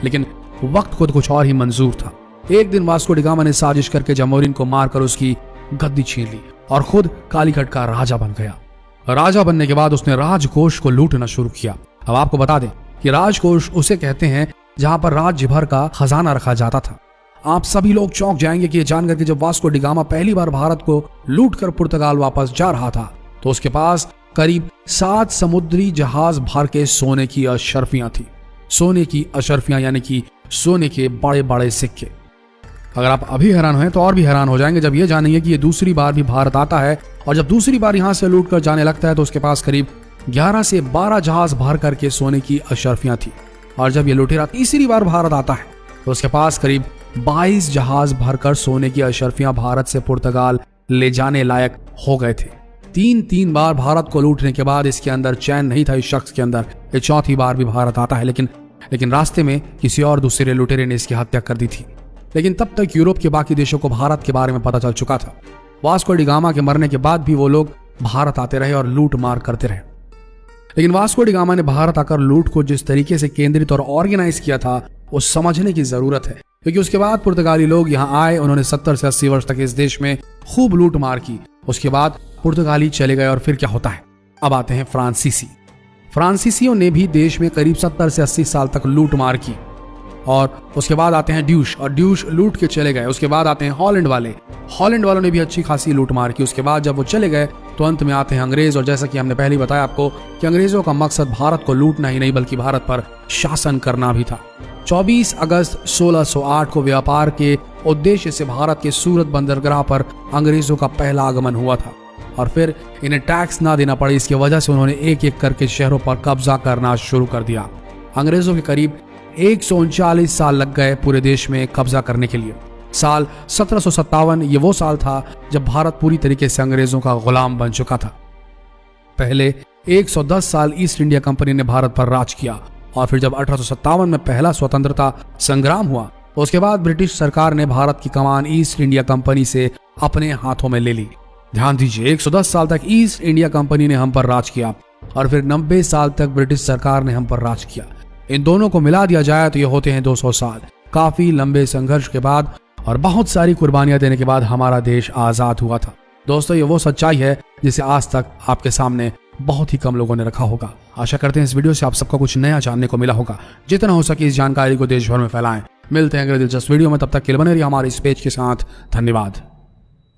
लेकिन वक्त खुद कुछ और ही मंजूर था। एक दिन वास्को डी गामा ने साजिश करके जामोरिन को मारकर उसकी गद्दी छीन ली और खुद कालीकट का राजा बन गया। राजा बनने के बाद उसने राजकोष को लूटना शुरू किया। अब आपको बता दें कि राजकोष उसे कहते हैं जहां पर राज्य भर का खजाना रखा जाता था। आप सभी लोग चौंक जाएंगे कि ये जानकर कि जब वास्को डी गामा पहली बार भारत को लूटकर पुर्तगाल वापस जा रहा था तो उसके पास करीब 7 समुद्री जहाज भर के सोने की अशर्फियां थी। सोने की अशर्फियां यानी कि सोने के बड़े बड़े सिक्के। अगर आप अभी हैरान हुए तो और भी हैरान हो जाएंगे जब ये जानेंगे कि ये दूसरी बार भी भारत आता है और जब दूसरी बार यहां से लूट कर जाने लगता है तो उसके पास करीब 11 से 12 जहाज भर करके सोने की अशर्फियां थी। और जब ये लुटेरा तीसरी बार भारत आता है तो उसके पास करीब 22 जहाज भरकर सोने की अशर्फियां भारत से पुर्तगाल ले जाने लायक हो गए थे। तीन बार भारत को लूटने के बाद इसके अंदर चैन नहीं था इस शख्स के अंदर। ये चौथी बार भी भारत आता है लेकिन रास्ते में किसी और दूसरे लुटेरे ने इसकी हत्या कर दी थी। लेकिन तब तक यूरोप के बाकी देशों को भारत के बारे में पता चल चुका था। वास्को डी गामा के मरने के बाद भी वो लोग भारत आते रहे और लूट मार करते रहे। लेकिन वास्को डी गामा ने भारत आकर लूट को जिस तरीके से केंद्रित और ऑर्गेनाइज किया था वो समझने की जरूरत है, क्योंकि उसके बाद पुर्तगाली लोग यहाँ आए। उन्होंने 70 से 80 वर्ष तक इस देश में खूब लूट मार की। उसके बाद पुर्तगाली चले गए और फिर क्या होता है। अब आते हैं फ्रांसीसी। फ्रांसीसियों ने भी देश में करीब 70 से 80 साल तक लूट मार की। और उसके बाद आते हैं ड्यूश, और ड्यूश लूट के चले गए। उसके बाद आते हैं हॉलैंड वाले। हॉलैंड वालों ने भी अच्छी खासी लूट मार की। उसके बाद जब वो चले गए तो अंत में आते हैं अंग्रेज। और जैसा कि हमने पहले बताया आपको कि अंग्रेजों का मकसद भारत को लूटना ही नहीं बल्कि भारत पर शासन करना भी था। 24 अगस्त 1608 को व्यापार के उद्देश्य से भारत के सूरत बंदरगाह पर अंग्रेजों का पहला आगमन हुआ था और फिर इन्हें टैक्स ना देना पड़े, इसकी वजह से उन्होंने एक एक करके शहरों पर कब्जा करना शुरू कर दिया। अंग्रेजों के करीब 139 साल लग गए पूरे देश में कब्जा करने के लिए। साल 1757 ये वो साल था जब भारत पूरी तरीके से अंग्रेजों का गुलाम बन चुका था। पहले 110 साल ईस्ट इंडिया कंपनी ने भारत पर राज किया और फिर जब 1857 में पहला स्वतंत्रता संग्राम हुआ तो उसके बाद ब्रिटिश सरकार ने भारत की कमान ईस्ट इंडिया कंपनी से अपने हाथों में ले ली। ध्यान दीजिए, 110 साल तक ईस्ट इंडिया कंपनी ने हम पर राज किया और फिर 90 साल तक ब्रिटिश सरकार ने हम पर राज किया। इन दोनों को मिला दिया जाए तो ये होते हैं 200 साल। काफी लंबे संघर्ष के बाद और बहुत सारी कुर्बानियां देने के बाद हमारा देश आजाद हुआ था। दोस्तों, ये वो सच्चाई है जिसे आज तक आपके सामने बहुत ही कम लोगों ने रखा होगा। आशा करते हैं इस वीडियो से आप सबको कुछ नया जानने को मिला होगा। जितना हो सके इस जानकारी को देश भर में फैलाएं। मिलते हैं अगले दिलचस्प वीडियो में, तब तक के लिए बने रहिए हमारे इस पेज के साथ। धन्यवाद।